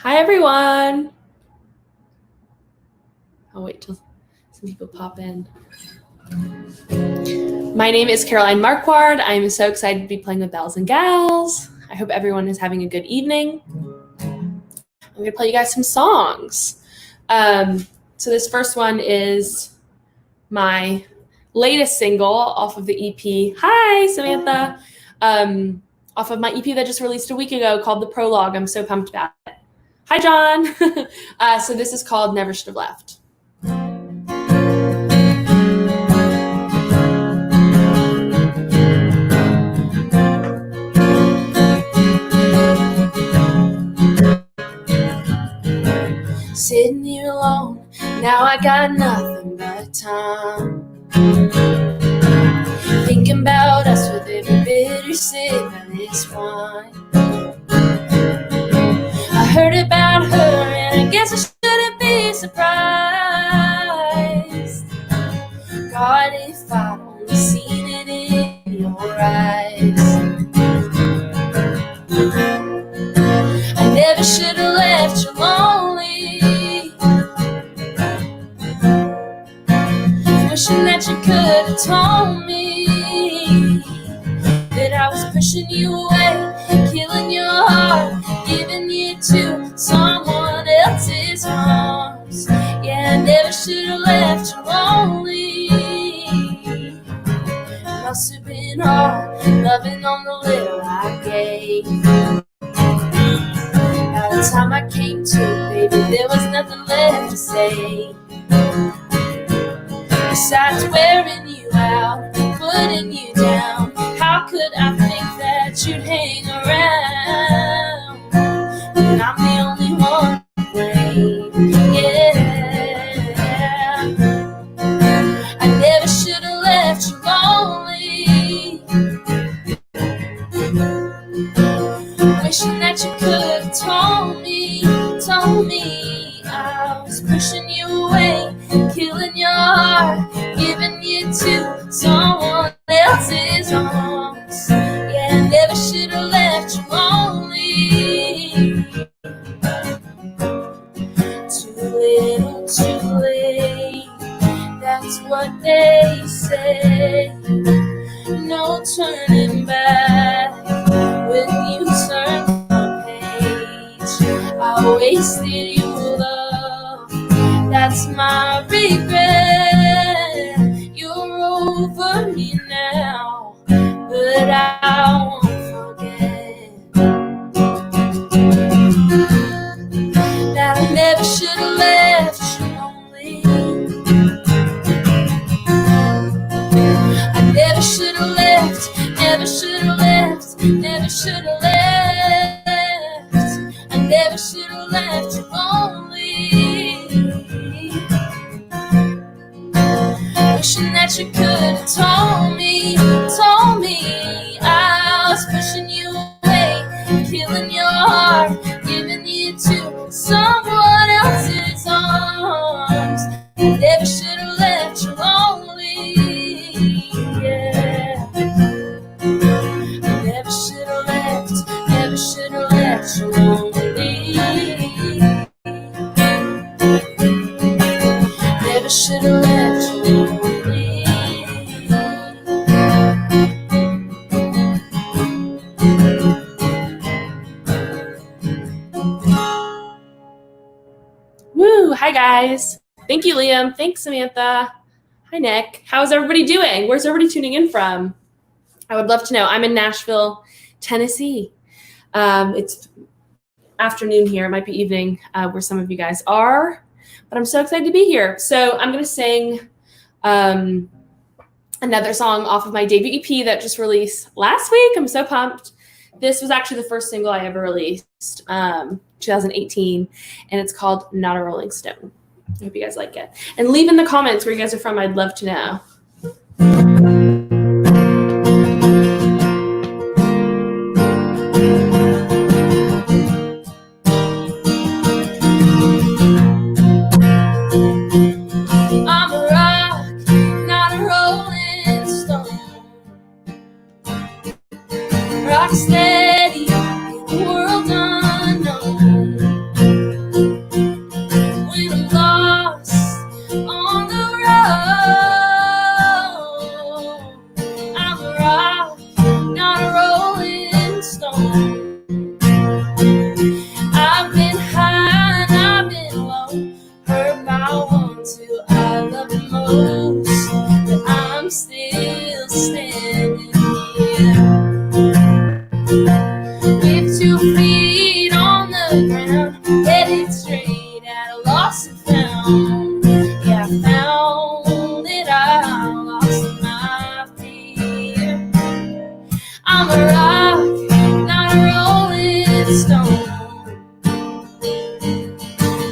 Hi, everyone. I'll wait till some people pop in. My name is Caroline Marquard. I'm so excited to be playing with Bells and Gals. I hope everyone is having a good evening. I'm going to play you guys some songs. So this first one is my latest single off of the EP. Hi, Samantha. Off of my EP that just released a week ago called The Prologue. I'm so pumped about it. Hi, John. So this is called Never Should Have Left. Sitting here alone, now I got nothing but time. Thinking about us with every bitter sip of this wine. I heard about her and I guess I shouldn't be surprised. God, if I'd only seen it in your eyes. I never should have left you lonely. Wishing that you could have told me that I was pushing you away, killing your heart, giving you to someone else's arms. Yeah, I never should have left you lonely. It must have been hard, loving on the little I gave. By the time I came to, baby, there was nothing left to say. Besides wearing you out, putting you down, how could I think that you'd hang around when I'm the only one to blame? Yeah, I never should have left you lonely. Wishing that you could have told me I was pushing you away, killing your heart, giving you to someone else's arms. Yeah, I never should have left you lonely. Too little, too late, that's what they say. No turning back when you turn the page. I wasted your love, that's my regret. You're over me now, but I won't forget that I never should have left you lonely. I never should have left, never should have left, never should have left. I never should have left you lonely. Wishing that you could have told me I was pushing you away, killing your heart, giving you to someone else's arms. I never should have left you lonely. Yeah, I never should have left you lonely. Never should have left you lonely. Woo! Hi guys. Thank you, Liam. Thanks, Samantha. Hi, Nick. How's everybody doing? Where's everybody tuning in from? I would love to know. I'm in Nashville, Tennessee. It's afternoon here. It might be evening where some of you guys are, but I'm so excited to be here. So I'm going to sing another song off of my debut EP that just released last week. I'm so pumped. This was actually the first single I ever released, 2018, and it's called Not a Rolling Stone. I hope you guys like it. And leave in the comments where you guys are from. I'd love to know. I'm a rock, not a rolling stone. Rock steady in the world unknown. I've been high and I've been low, hurt by ones who I love the most, but I'm still standing here with 2 feet on the ground, headed straight at a lost and found. Yeah, I found that I lost my fear. I'm a rock, not a rolling stone.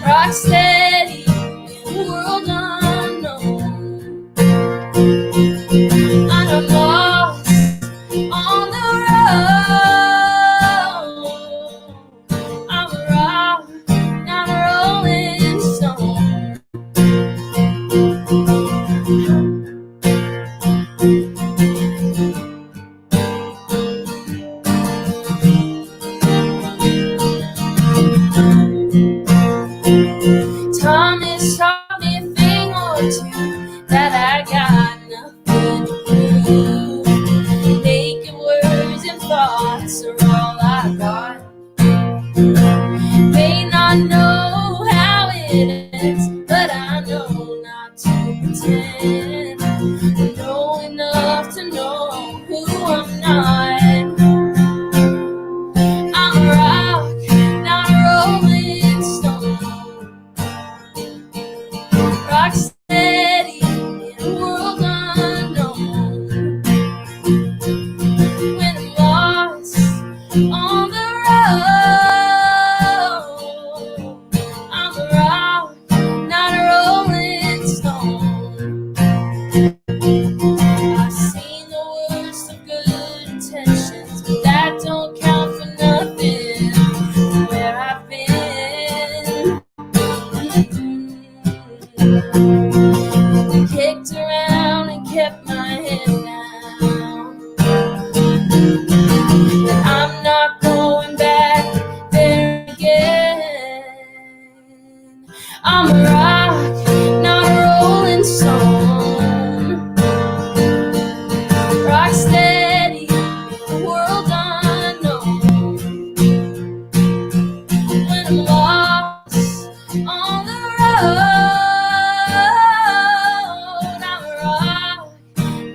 Rock steady in a world unknown. I'm lost on the road. I'm a rock, not a rolling stone. Time has taught me a thing or two that I got nothing to prove. Naked words and thoughts are all I got. May not know how it ends, but I know not to pretend. I know enough to know who I'm not. I'm a rock, not a rolling stone. Rock steady in a world unknown. When I'm lost on the road, I'm a rock, not a rolling stone. I've seen the worst of good intentions, but that don't count for nothing. Where I've been, kicked around and kept my head down. But I'm not going back there again. I'm a rock, not a rolling stone. Rock steady in a world unknown. When I'm lost on the road, I'm a rock,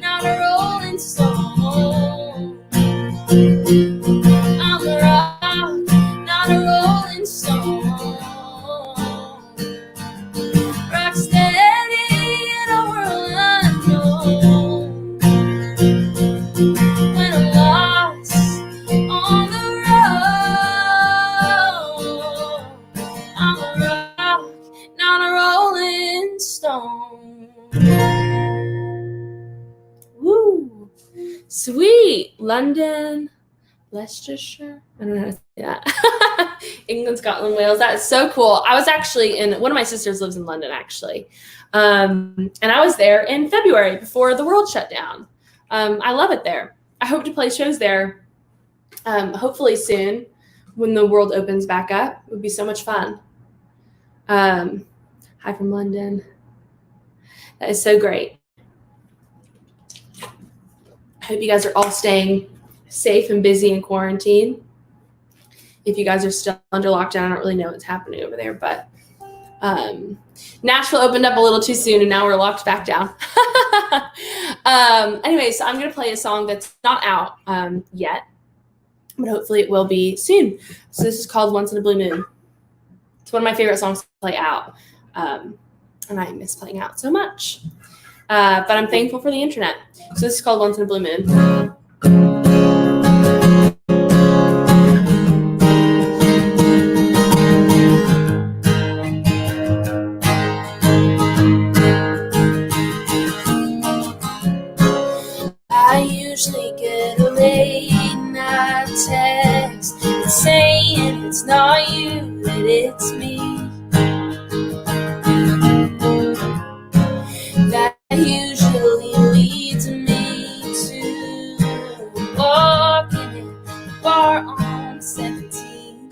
not a rolling stone. I'm a rock, not a rolling stone. Rock steady in a world unknown. When I'm lost on the road, I'm a rock, not a rolling stone. Woo! Sweet! London, Leicestershire. I don't know how to say that. England, Scotland, Wales. That is so cool. I was actually one of my sisters lives in London, actually. And I was there in February before the world shut down. I love it there. I hope to play shows there hopefully soon when the world opens back up. It would be so much fun. Hi from London. That is so great. I hope you guys are all staying safe and busy in quarantine. If you guys are still under lockdown, I don't really know what's happening over there, but Nashville opened up a little too soon and now we're locked back down. Anyway, so I'm going to play a song that's not out yet, but hopefully it will be soon. So this is called Once in a Blue Moon. It's one of my favorite songs to play out, and I miss playing out so much. But I'm thankful for the internet. So this is called Once in a Blue Moon. I usually get a late night text saying it's not you, that it's me. That usually leads me to walking in the bar on 17.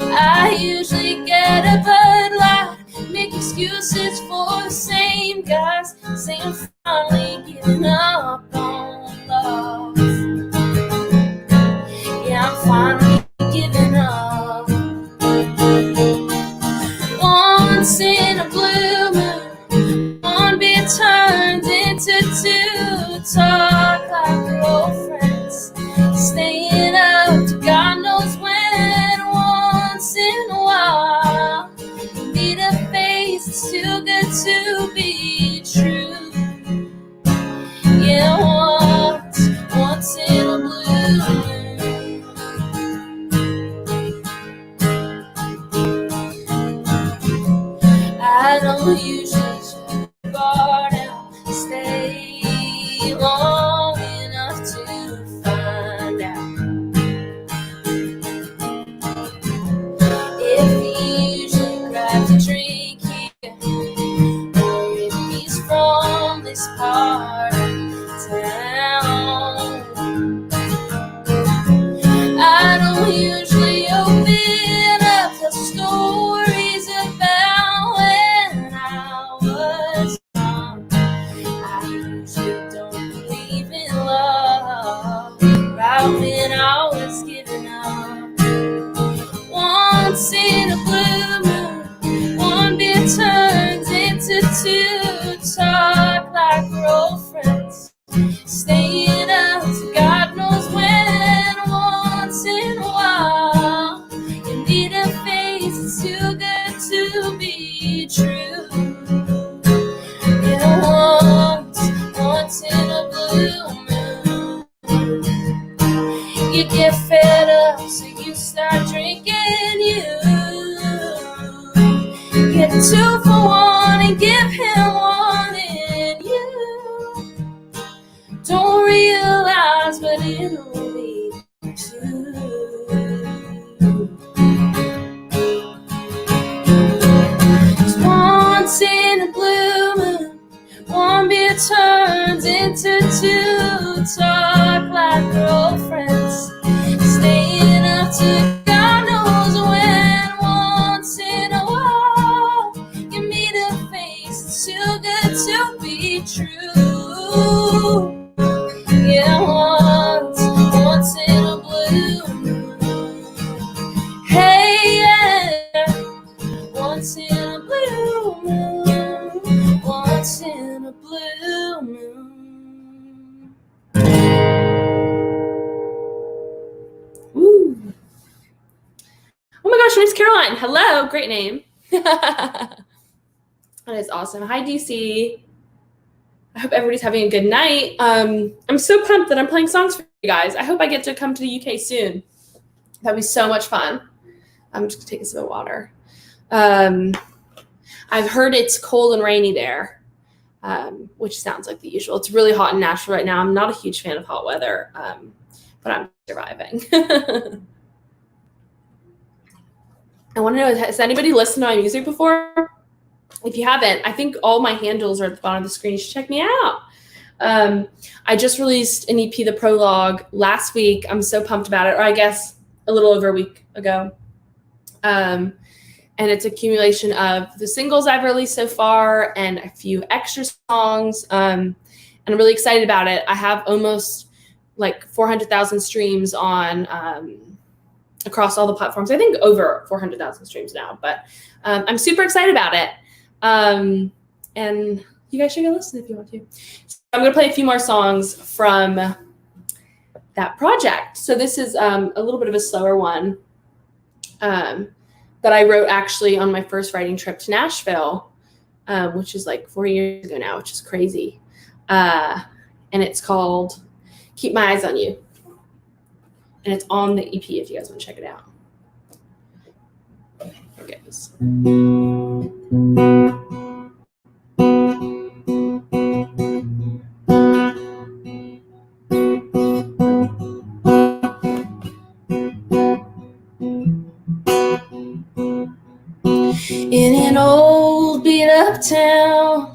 I usually get a Bud Light, make excuses for the same guys, say I'm finally giving up on love. you get fed up, so you start drinking. You get 2 for 1 and give him 1, and you don't realize, but it'll lead to just once in a blue moon, 1 beer turns into 2. Talk like girlfriends, staying up to God knows when. Once in a while, you meet a face that's too good to be true. Yeah, once in a blue moon. Hey, yeah, once in a blue moon. Once in a blue moon. Woo. Oh my gosh, my name's Caroline. Hello, great name. That is awesome. Hi, DC. I hope everybody's having a good night. I'm so pumped that I'm playing songs for you guys. I hope I get to come to the UK soon. That'd be so much fun. I'm just gonna take a sip of water. I've heard it's cold and rainy there, which sounds like the usual. It's really hot in Nashville right now. I'm not a huge fan of hot weather, but I'm surviving. I want to know, has anybody listened to my music before? If you haven't, I think all my handles are at the bottom of the screen. You should check me out. I just released an EP, The Prologue, last week. I'm so pumped about it, or I guess a little over a week ago. And it's accumulation of the singles I've released so far and a few extra songs. And I'm really excited about it. I have almost like 400,000 streams on across all the platforms. I think over 400,000 streams now, but I'm super excited about it. And you guys should go listen if you want to. So I'm going to play a few more songs from that project. So this is a little bit of a slower one that I wrote actually on my first writing trip to Nashville, which is like 4 years ago now, which is crazy. And it's called Keep My Eyes on You. And it's on the EP if you guys want to check it out. Okay, here it goes. In an old beat-up town,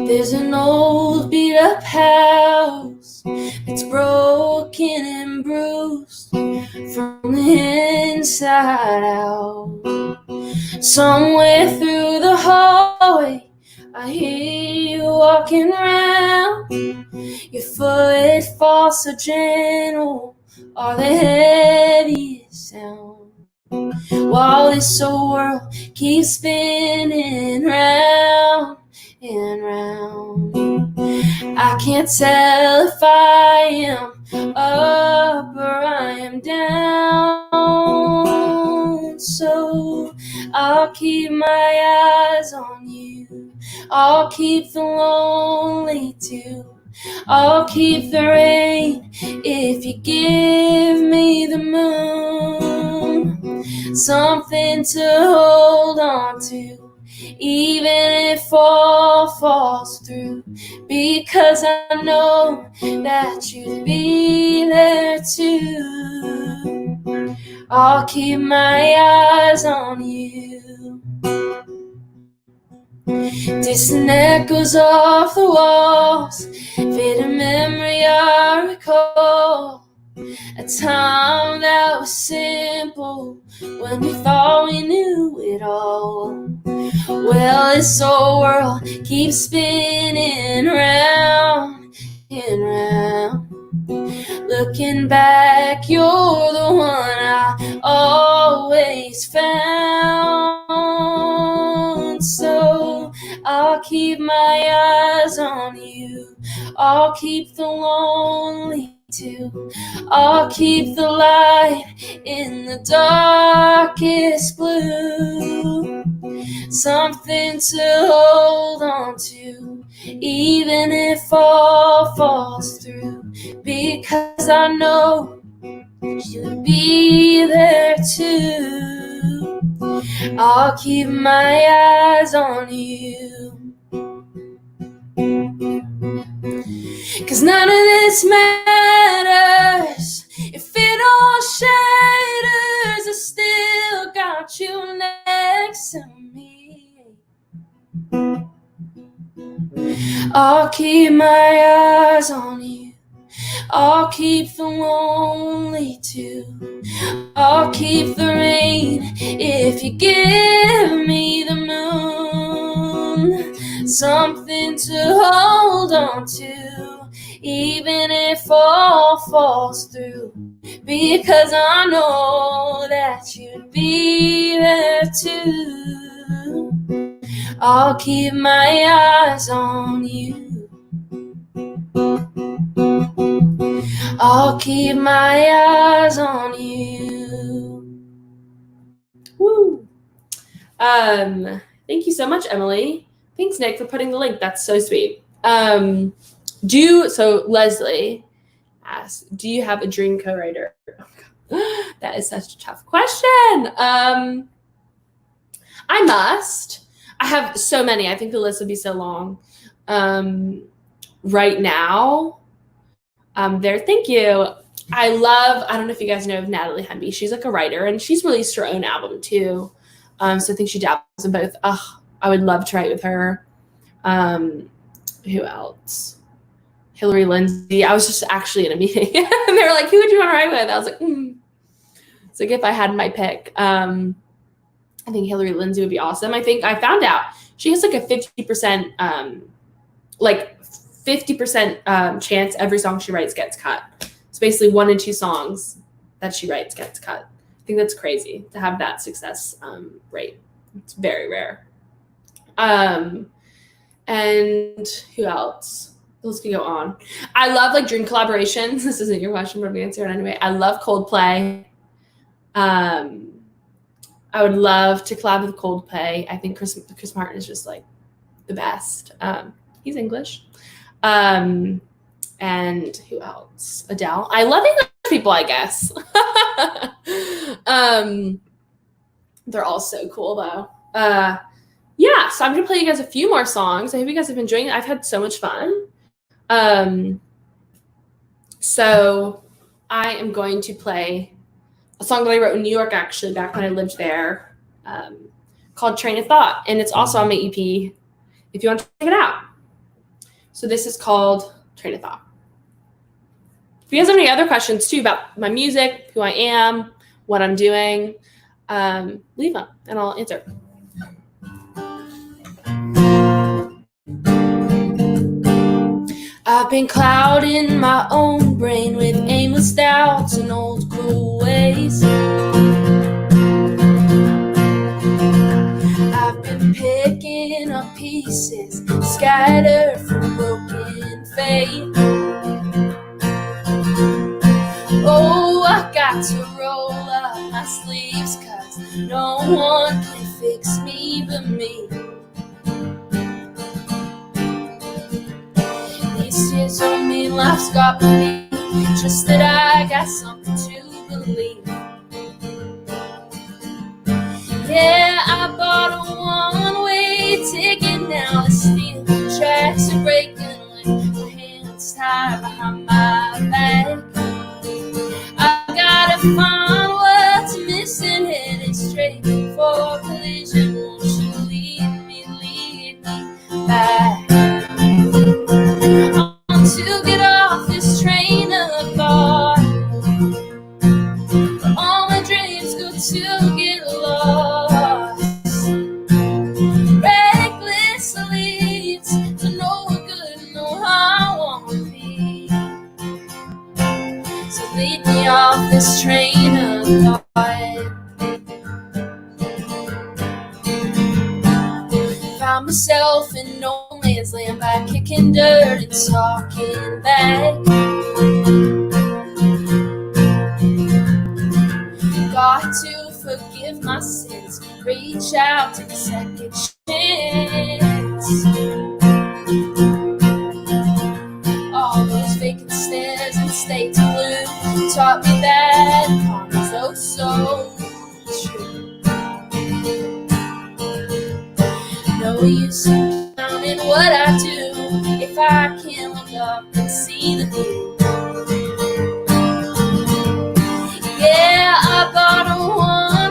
there's an old beat-up house. It's broken and bruised from the inside out. Somewhere through the hallway, I hear you walking around. Your foot falls so gentle, are the heaviest sound. While this old world keeps spinning round and round, I can't tell if I am up or I am down. So I'll keep my eyes on you. I'll keep the lonely too. I'll keep the rain if you give me the moon. Something to hold on to, even if all falls through, because I know that you'd be there too. I'll keep my eyes on you. Distant echoes off the walls, fading memory I recall. A time that was simple when we thought we knew it all. Well, this old world keeps spinning round and round. Looking back, you're the one I always found. So I'll keep my eyes on you. I'll keep the lonely too. I'll keep the light in the darkest blue. Something to hold on to, even if all falls through, because I know you'd be there too. I'll keep my eyes on you. 'Cause none of this matters if it all shatters. I still got you next to me. I'll keep my eyes on you. I'll keep the lonely too. I'll keep the rain if you give me the moon. Something to hold on to, even if all falls through. Because I know that you'd be there too. I'll keep my eyes on you. I'll keep my eyes on you. Woo. Thank you so much, Emily. Thanks, Nick, for putting the link. That's so sweet. So Leslie asked, do you have a dream co-writer? That is such a tough question. I must. I have so many. I think the list would be so long. Right now, thank you. I don't know if you guys know of Natalie Hemby. She's like a writer, and she's released her own album too. So I think she dabbles in both. I would love to write with her. Who else? Hillary Lindsay. I was just actually in a meeting, and they were like, "Who would you want to write with?" I was like, It's like if I had my pick. I think Hillary Lindsay would be awesome. I think I found out she has like a 50%, 50% chance every song she writes gets cut. It's basically 1 in 2 songs that she writes gets cut. I think that's crazy to have that success rate. It's very rare. And who else? Let's go on. I love like dream collaborations. This isn't your question, but I'm gonna answer it anyway. I love Coldplay. I would love to collab with Coldplay. I think Chris Martin is just like the best. He's English. And who else? Adele. I love English people, I guess. They're all so cool though. Yeah, so I'm gonna play you guys a few more songs. I hope you guys have been enjoying it. I've had so much fun. So I am going to play a song that I wrote in New York, actually, back when I lived there, called Train of Thought. And it's also on my EP if you want to check it out. So this is called Train of Thought. If you guys have any other questions, too, about my music, who I am, what I'm doing, leave them, and I'll answer. I've been clouding my own brain with aimless doubts and old cruel ways. I've been picking up pieces scattered from broken faith. Oh, I got to roll up my sleeves, 'cause no one can fix me but me. These tears don't mean life's got me, just that I got something to believe. Yeah, I bought a one-way ticket, now the steel tracks are breaking with my hands tied behind my back. I gotta find what's missing, headed straight for collision. Won't you lead me back? To get off this train of thought, all my dreams go to get lost. Reckless leads to nowhere good, know how I want to be. So lead me off this train of thought. Found myself in no man's land by kicking dirt and talking back. Got to forgive my sins, reach out, take a second chance. All those vacant stares and stay to blue taught me that karma's oh so true. No use in counting what I do if I can't look up and see the view. Yeah, I bought a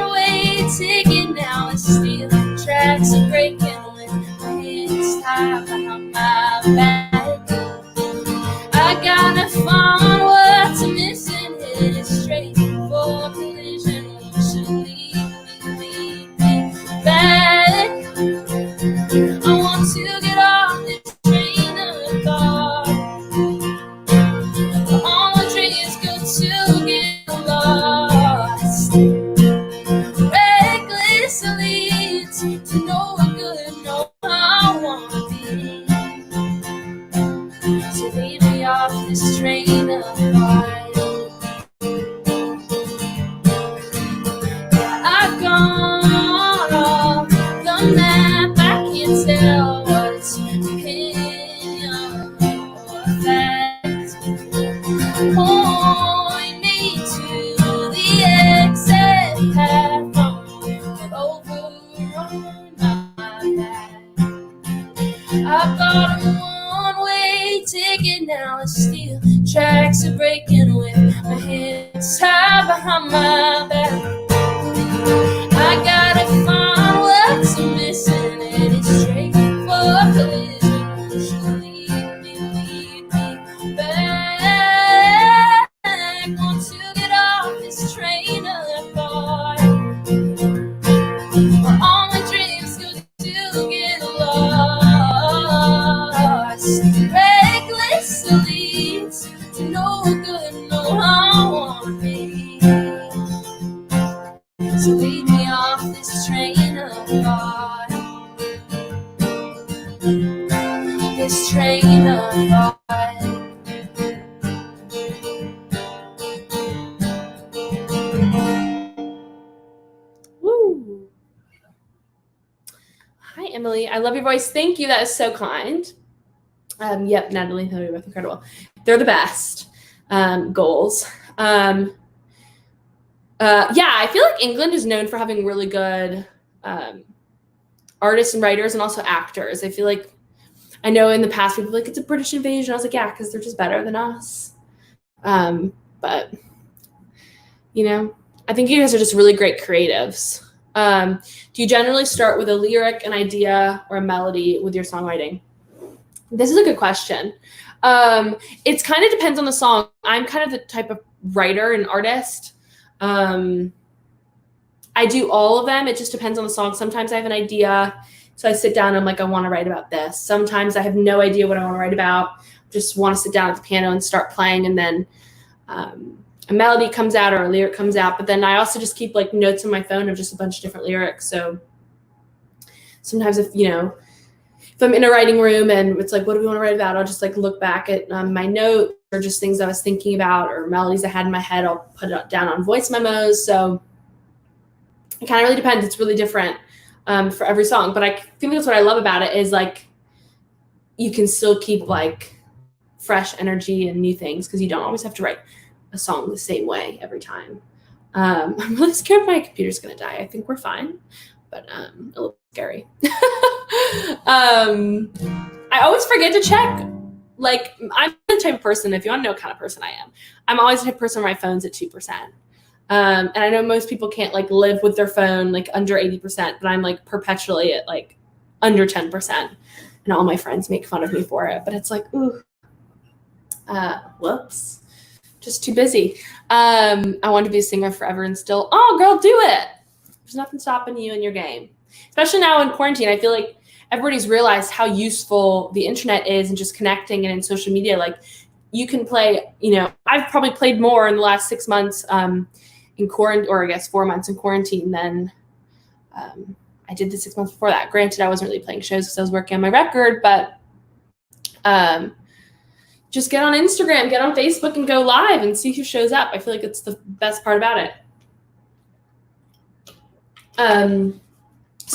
one-way ticket, now it's still tracks are breaking with my hands tied behind my back. I gotta find what's missing, headed straight for collision. You should lead me back. I want to get off this train of thought. All my dreams go to get lost. Reckless leads to nowhere good, no I wanna be. So lead me off this train of thought. I've gone off the map, I can't tell what's opinion or fact. Point me to the exit path, overrun my back. I've got a one-way ticket, now it's still tracks are breaking with my hands tied behind my back. I gotta find what's missing, and it's straight for collision. You should lead me back. Want to get off this train of thought, where all my dreams go to get lost. Reckless leads to no good, no I wanna be. So lead me off this train of thought. This train of thought. Woo. Hi, Emily. I love your voice. Thank you. That is so kind. Yep, Natalie, you're both incredible. They're the best. Goals. Yeah, I feel like England is known for having really good artists and writers and also actors. I feel like, I know in the past people were like, it's a British invasion. I was like, yeah, because they're just better than us. But, you know, I think you guys are just really great creatives. Do you generally start with a lyric, an idea, or a melody with your songwriting? This is a good question. It's kind of depends on the song. I'm kind of the type of writer and artist. I do all of them. It just depends on the song. Sometimes I have an idea, so I sit down and I'm like, I want to write about this. Sometimes I have no idea what I want to write about. Just want to sit down at the piano and start playing, and then a melody comes out or a lyric comes out. But then I also just keep like notes on my phone of just a bunch of different lyrics. So sometimes if I'm in a writing room and it's like, what do we want to write about? I'll just like look back at my notes or just things I was thinking about or melodies I had in my head. I'll put it down on voice memos. So it kind of really depends. It's really different for every song. But I think that's what I love about it is like you can still keep like fresh energy and new things because you don't always have to write a song the same way every time. I'm really scared my computer's going to die. I think we're fine, but a little scary. I always forget to check. Like, I'm the type of person, if you want to know what kind of person I am, I'm always the type of person where my phone's at 2%. And I know most people can't like live with their phone like under 80%, but I'm like perpetually at like under 10%. And all my friends make fun of me for it. But it's like, ooh, whoops. Just too busy. I want to be a singer forever and still, oh, girl, do it. There's nothing stopping you in your game. Especially now in quarantine, I feel like everybody's realized how useful the internet is and just connecting and in social media. Like you can play, I've probably played more in the last 6 months in quarantine, or I guess 4 months in quarantine than I did the 6 months before that. Granted, I wasn't really playing shows because I was working on my record, but just get on Instagram, get on Facebook, and go live and see who shows up. I feel like it's the best part about it. So I'm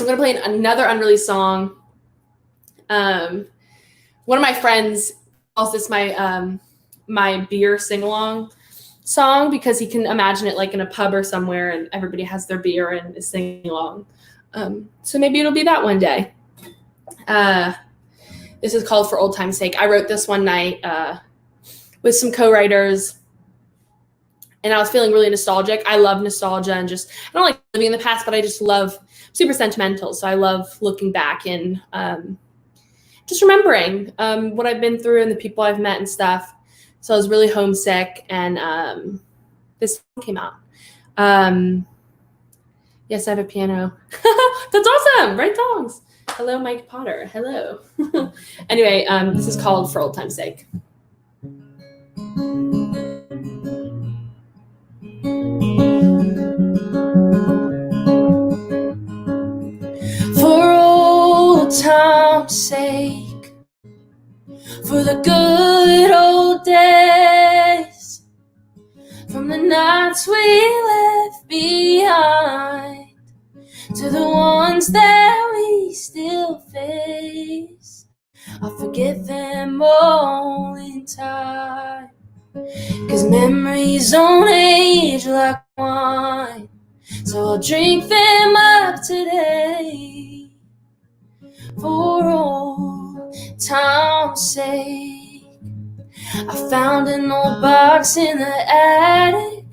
going to play another unreleased song. One of my friends calls this my beer sing-along. song because he can imagine it like in a pub or somewhere and everybody has their beer and is singing along. So maybe it'll be that one day. This is called For Old Time's Sake. I wrote this one night with some co-writers, and I was feeling really nostalgic. I love nostalgia and just, I don't like living in the past, but I just love, super sentimental. So I love looking back and just remembering what I've been through and the people I've met and stuff. So I was really homesick, and this song came out. Yes, I have a piano. That's awesome. Write songs. Hello, Mike Potter. Hello. Anyway, this is called For Old Time's Sake. For old time's sake, for the good old days, from the nights we left behind, to the ones that we still face, I'll forget them all in time. 'Cause memories don't age like wine, so I'll drink them up today. For old time's sake, I found an old box in the attic,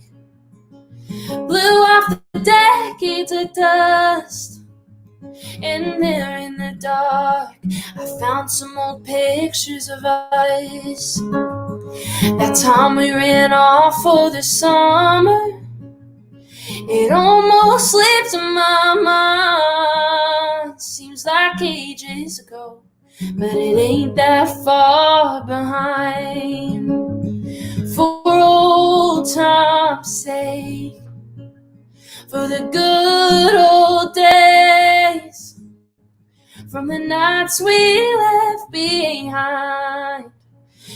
blew off the decades of dust, and there in the dark I found some old pictures of us. That time we ran off for the summer, it almost slipped in my mind. Seems like ages ago, but it ain't that far behind. For old time's sake, for the good old days, from the nights we left behind,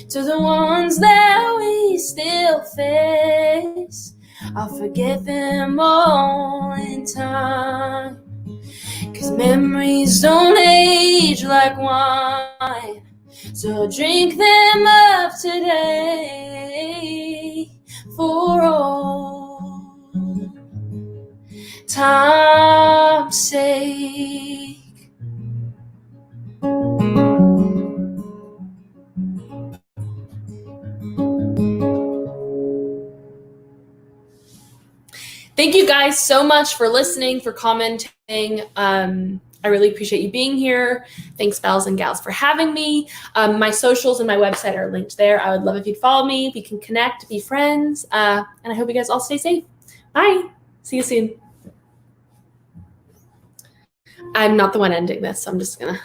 to the ones that we still face, I'll forget them all in time. 'Cause memories don't age like wine, so I'll drink them up today. For old time's sake. Thank you guys so much for listening, for commenting. I really appreciate you being here. Thanks, Bells and Gals, for having me. My socials and my website are linked there. I would love if you'd follow me. We can connect, be friends. And I hope you guys all stay safe. Bye. See you soon. I'm not the one ending this, so I'm just gonna